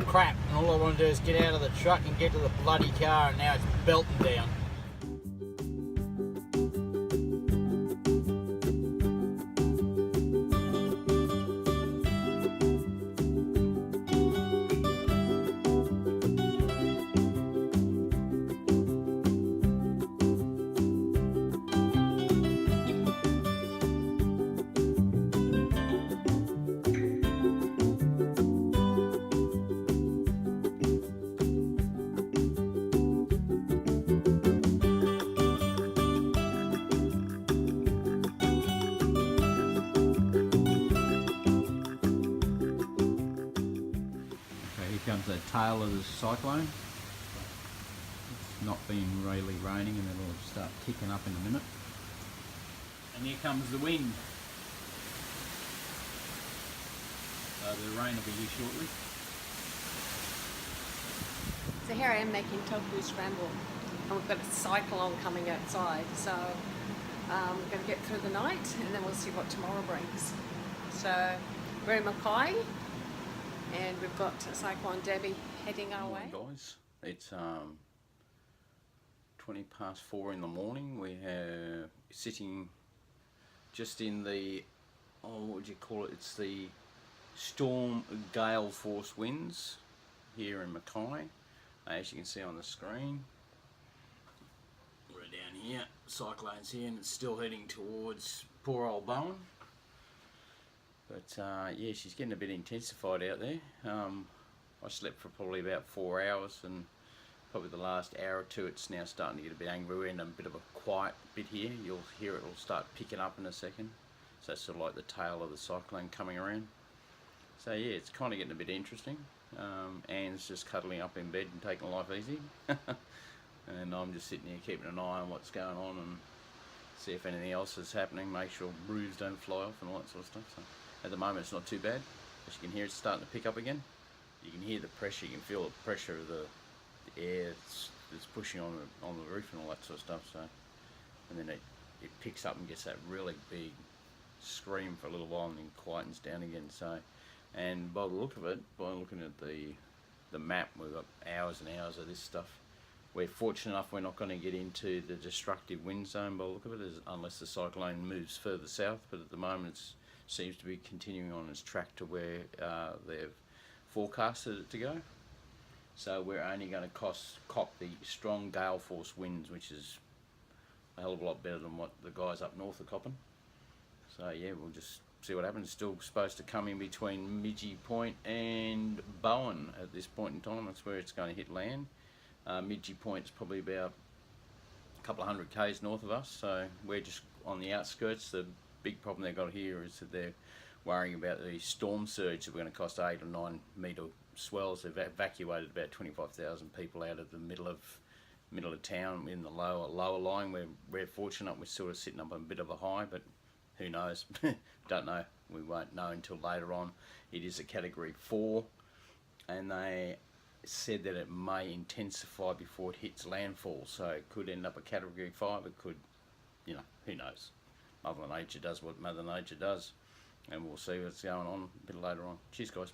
crap, and all I want to do is get out of the truck and get to the bloody car, and now it's belting down. Here comes the tail of the cyclone. It's not been really raining and it'll start kicking up in a minute. And here comes the wind. So the rain will be here shortly. So here I am making tofu scramble, and we've got a cyclone coming outside, so we're going to get through the night and then we'll see what tomorrow brings. So we're in Mackay and we've got Cyclone Debbie heading our way. Guys, it's 4:20 in the morning. We're sitting just in the, what would you call it? It's the storm gale force winds here in Mackay. As you can see on the screen, we're down here, cyclone's here, and it's still heading towards poor old Bowen. But yeah, she's getting a bit intensified out there. I slept for probably about 4 hours, and probably the last hour or two it's now starting to get a bit angry. We're in a bit of a quiet bit here. You'll hear it will start picking up in a second. So it's sort of like the tail of the cyclone coming around. So yeah, it's kind of getting a bit interesting. Anne's just cuddling up in bed and taking life easy. And I'm just sitting here keeping an eye on what's going on and see if anything else is happening, make sure roofs don't fly off and all that sort of stuff. So at the moment it's not too bad. As you can hear, it's starting to pick up again. You can hear the pressure, you can feel the pressure of the air that's pushing on the roof and all that sort of stuff. So, and then it picks up and gets that really big scream for a little while and then quietens down again. So, and by the look of it, by looking at the map, we've got hours and hours of this stuff. We're fortunate enough we're not going to get into the destructive wind zone by the look of it, unless the cyclone moves further south, but at the moment it seems to be continuing on its track to where they've forecasted it to go. So we're only going to cop the strong gale force winds, which is a hell of a lot better than what the guys up north are copping. So yeah, we'll just see what happens. It's still supposed to come in between Midgey Point and Bowen at this point in time. That's where it's going to hit land. Midgey Point's probably about a couple of 100 k's north of us, so we're just on the outskirts. The big problem they've got here is that they're worrying about the storm surge that we're going to cost 8 or 9 metre swells. They've evacuated about 25,000 people out of the middle of town in the lower lying. We're fortunate we're sort of sitting up on a bit of a high, but who knows? Don't know. We won't know until later on. It is a category 4, and they said that it may intensify before it hits landfall, so it could end up a category 5. It could, you know, who knows? Mother Nature does what Mother Nature does, and we'll see what's going on a bit later on. Cheers, guys.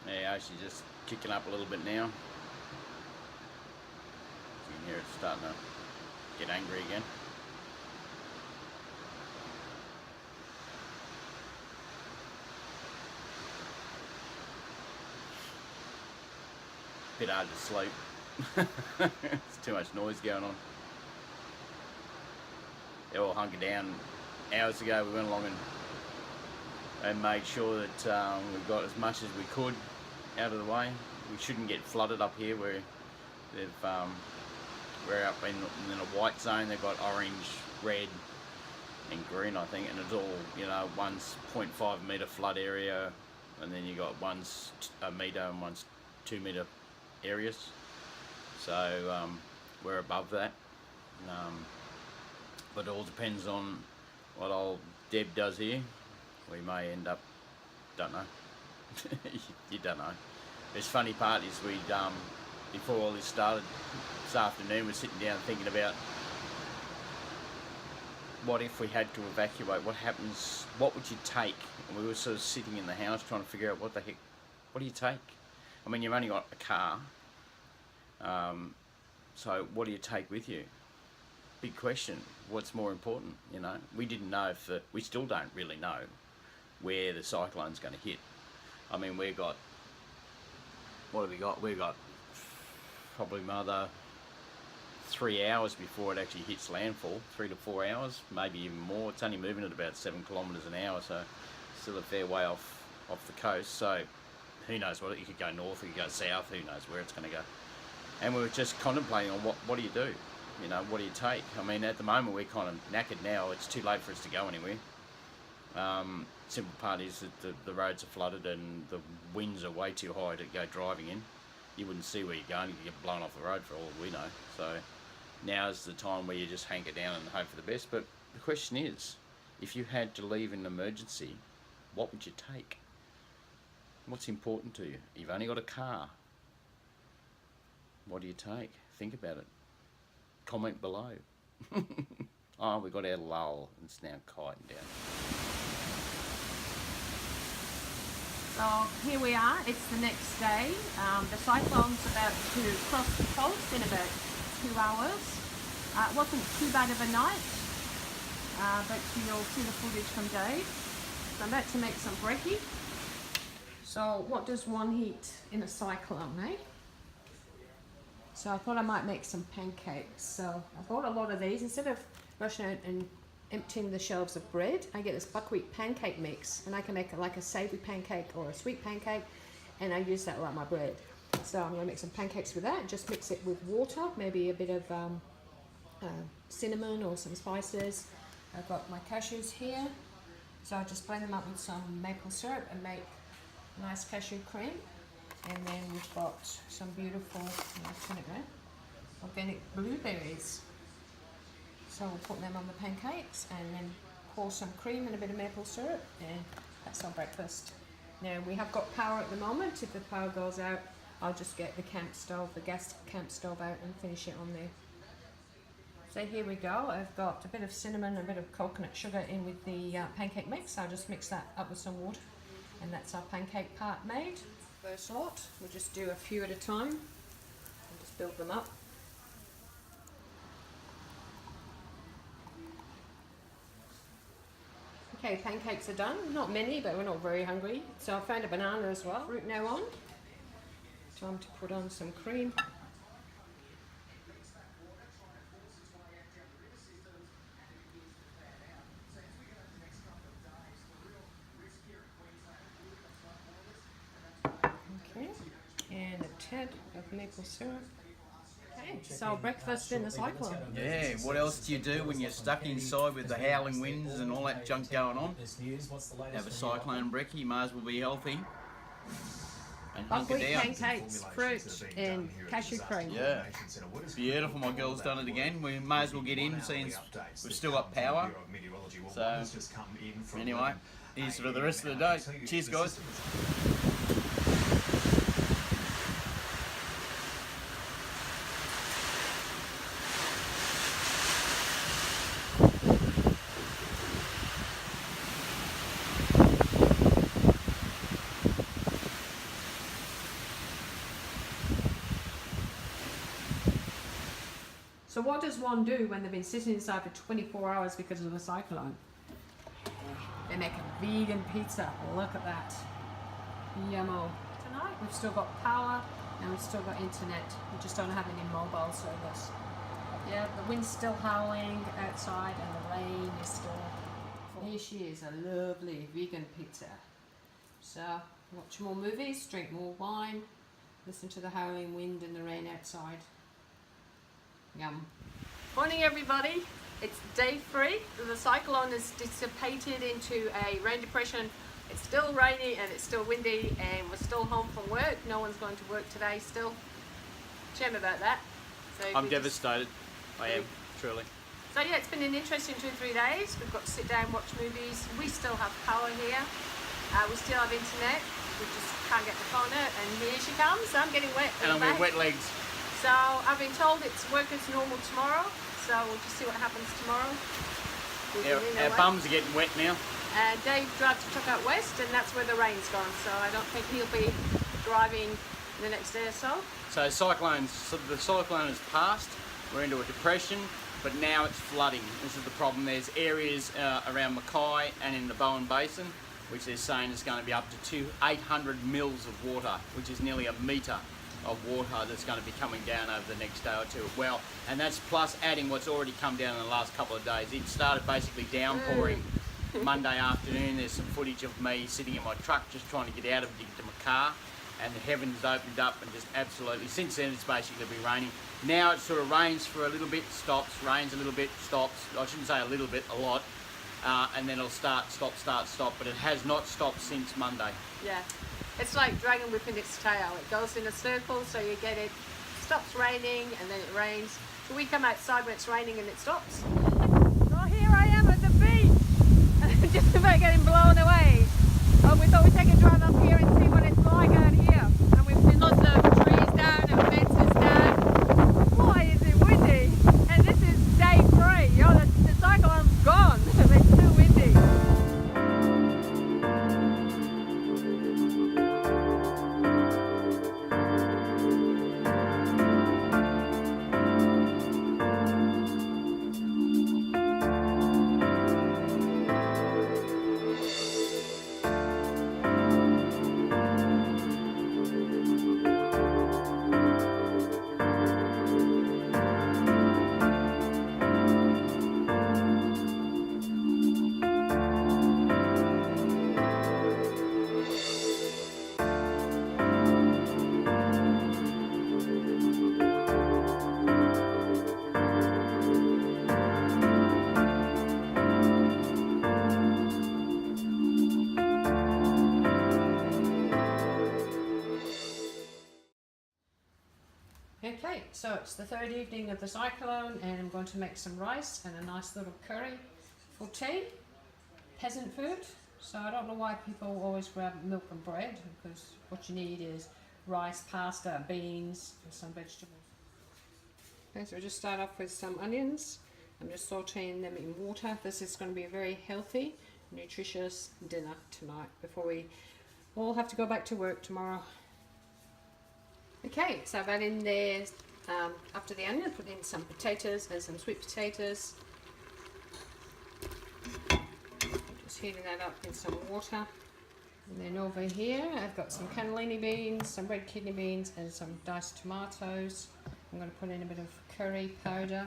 Yeah, she's just kicking up a little bit now. You can hear it starting to get angry again. Bit hard to sleep. It's too much noise going on. They all hunkered down. Hours ago we went along and made sure that we got as much as we could out of the way. We shouldn't get flooded up here where we're up in a white zone. They've got orange, red and green, I think, and it's all, you know, one's 0.5 metre flood area, and then you got one's a metre and one's 2 metre areas. So we're above that, but it all depends on what old Deb does here. We may end up, don't know. You don't know. This funny part is we before all this started this afternoon, we're sitting down thinking about what if we had to evacuate, what happens, what would you take? And we were sort of sitting in the house trying to figure out what the heck, what do you take? I mean, you've only got a car, so what do you take with you? Big question. What's more important? You know, we didn't know if we still don't really know where the cyclone's going to hit. I mean, we've got, what have we got? We've got probably another 3 hours before it actually hits landfall. 3 to 4 hours, maybe even more. It's only moving at about 7 kilometres an hour, so still a fair way off the coast. So who knows what it could go north, it could go south. Who knows where it's going to go? And we were just contemplating on what do you do? You know, what do you take? I mean, at the moment we're kind of knackered now. It's too late for us to go anywhere. Simple part is that the roads are flooded and the winds are way too high to go driving in. You wouldn't see where you're going. You get blown off the road for all we know. So now's the time where you just hanker down and hope for the best. But the question is, if you had to leave in an emergency, what would you take? What's important to you? You've only got a car. What do you take? Think about it. Comment below. Oh, we got our lull and it's now quieting down. So here we are, it's the next day. The cyclone's about to cross the coast in about 2 hours. It wasn't too bad of a night, but you'll see the footage from Dave. So I'm about to make some brekkie. So what does one eat in a cyclone, eh? So I thought I might make some pancakes. So I bought a lot of these. Instead of rushing out and emptying the shelves of bread, I get this buckwheat pancake mix, and I can make it like a savoury pancake or a sweet pancake, and I use that like my bread. So I'm going to make some pancakes with that. Just mix it with water, maybe a bit of cinnamon or some spices. I've got my cashews here, so I just blend them up with some maple syrup and make a nice cashew cream. And then we've got some beautiful, turn it around, organic blueberries. So we'll put them on the pancakes and then pour some cream and a bit of maple syrup, and that's our breakfast. Now we have got power at the moment. If the power goes out, I'll just get the camp stove, the gas camp stove out and finish it on there. So here we go. I've got a bit of cinnamon and a bit of coconut sugar in with the pancake mix. I'll just mix that up with some water, and that's our pancake part made. First lot, we'll just do a few at a time and just build them up. Okay, pancakes are done. Not many, but we're not very hungry. So I found a banana as well. Fruit now on. Time to put on some cream. Okay, and a tad of maple syrup. Okay, so breakfast in the cyclone. Yeah, what else do you do when you're stuck inside with the howling winds and all that junk going on? Have a cyclone brekkie, you might as well be healthy. And hunker Buckwheat down. pancakes, fruit and cashew cream. Yeah, beautiful. My girl's done it again. We may as well get in, seeing we've still got power. So, anyway, here's for the rest of the day. Cheers, guys. So what does one do when they've been sitting inside for 24 hours because of the cyclone? They make a vegan pizza. Look at that. Yummo. Tonight we've still got power and we've still got internet. We just don't have any mobile service. Yeah, the wind's still howling outside and the rain is still... Here she is, a lovely vegan pizza. So, watch more movies, drink more wine, listen to the howling wind and the rain outside. Yum. Morning everybody, it's day 3. The cyclone has dissipated into a rain depression. It's still rainy and it's still windy and we're still home from work. No one's going to work today still. Shame about that. So I'm devastated. I am, truly. So yeah, it's been an interesting 2-3 days. We've got to sit down, watch movies. We still have power here. We still have internet. We just can't get the phone out. And here she comes. I'm getting wet. And I'm with wet legs. So I've been told it's work as normal tomorrow, so we'll just see what happens tomorrow. Our bums are getting wet now. Dave drives the truck out west and that's where the rain's gone, so I don't think he'll be driving the next day or so. So the cyclone has passed. We're into a depression, but now it's flooding. This is the problem. There's areas around Mackay and in the Bowen Basin, which they're saying is going to be up to 800 mils of water, which is nearly a metre of water that's going to be coming down over the next day or two. Well, and that's plus adding what's already come down in the last couple of days. It started basically downpouring Monday afternoon. There's some footage of me sitting in my truck just trying to get out of it to get to my car, and the heavens opened up and just absolutely, since then it's basically been raining. Now it sort of rains for a little bit, stops, rains a little bit, stops. I shouldn't say a little bit, a lot. And then it'll start, stop, but it has not stopped since Monday. Yeah, it's like dragon whipping its tail. It goes in a circle, so you get it, stops raining, and then it rains. So we come outside when it's raining and it stops. Oh, here I am at the beach, just about getting blown away. Oh, we thought we'd take a drive up here and see what it's like out here. And we've seen lots of trees down and fences down. Why is it windy? And this is day 3. Oh, the cyclone's gone. It's too windy. Okay, so it's the 3rd evening of the cyclone, and I'm going to make some rice and a nice little curry for tea. Peasant food, so I don't know why people always grab milk and bread, because what you need is rice, pasta, beans, and some vegetables. Okay, so we'll just start off with some onions. I'm just sauteing them in water. This is going to be a very healthy, nutritious dinner tonight before we all have to go back to work tomorrow. Okay, so I've added in there, after the onion, put in some potatoes and some sweet potatoes. Just heating that up in some water. And then over here, I've got some cannellini beans, some red kidney beans, and some diced tomatoes. I'm going to put in a bit of curry powder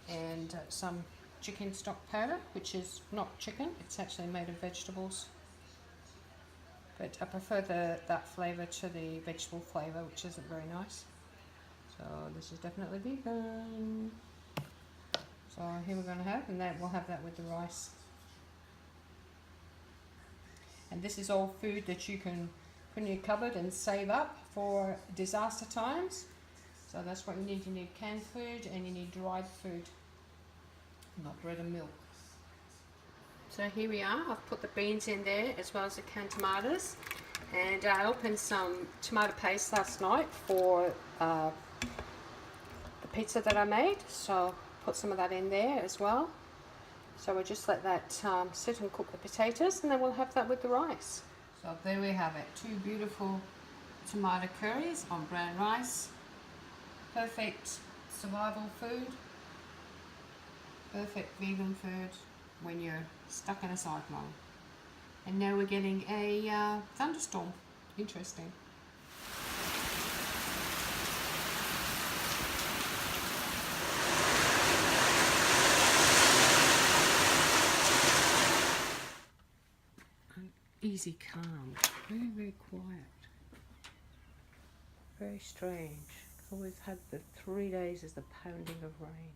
and some chicken stock powder, which is not chicken, it's actually made of vegetables. But I prefer that flavour to the vegetable flavour, which isn't very nice. So this is definitely vegan. So here we're going to have, and we'll have that with the rice. And this is all food that you can put in your cupboard and save up for disaster times. So that's what you need. You need canned food and you need dried food, not bread and milk. So here we are, I've put the beans in there as well as the canned tomatoes, and I opened some tomato paste last night for the pizza that I made, so put some of that in there as well. So we'll just let that sit and cook the potatoes, and then we'll have that with the rice. So there we have it, 2 beautiful tomato curries on brown rice. Perfect survival food, perfect vegan food when you're stuck in a cyclone. And now we're getting a thunderstorm. Interesting. Easy calm, very, very quiet. Very strange. All we've had the 3 days is the pounding of rain.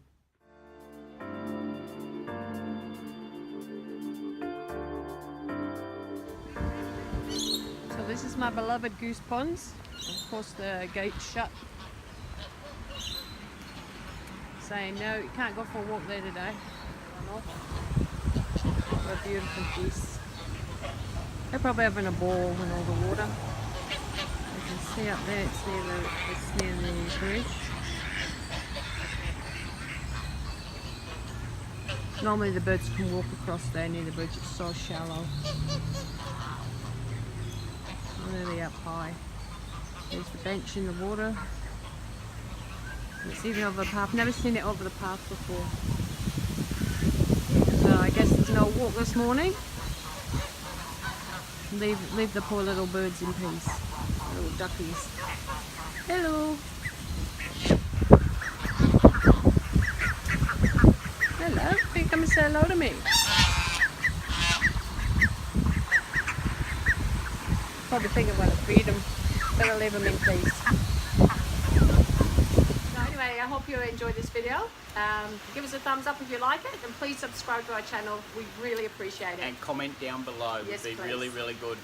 So this is my beloved goose ponds. Of course the gate's shut, saying no, you can't go for a walk there today. What a beautiful geese. They're probably having a ball in all the water. You can see up there, it's near the bridge. Normally the birds can walk across there near the bridge, it's so shallow. Really up high. There's the bench in the water. It's even over the path. Never seen it over the path before. So I guess there's no walk this morning. Leave the poor little birds in peace. Little duckies. Hello. Hello. Can you come and say hello to me? Probably thinking when I feed them. Better leave them in peace. So anyway, I hope you enjoyed this video. Give us a thumbs up if you like it, and please subscribe to our channel. We really appreciate it. And comment down below. Yes, Would be please. really, really good.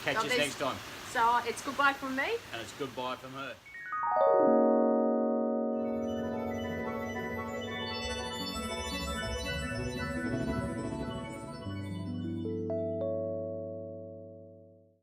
Catch So us next time. So it's goodbye from me. And it's goodbye from her.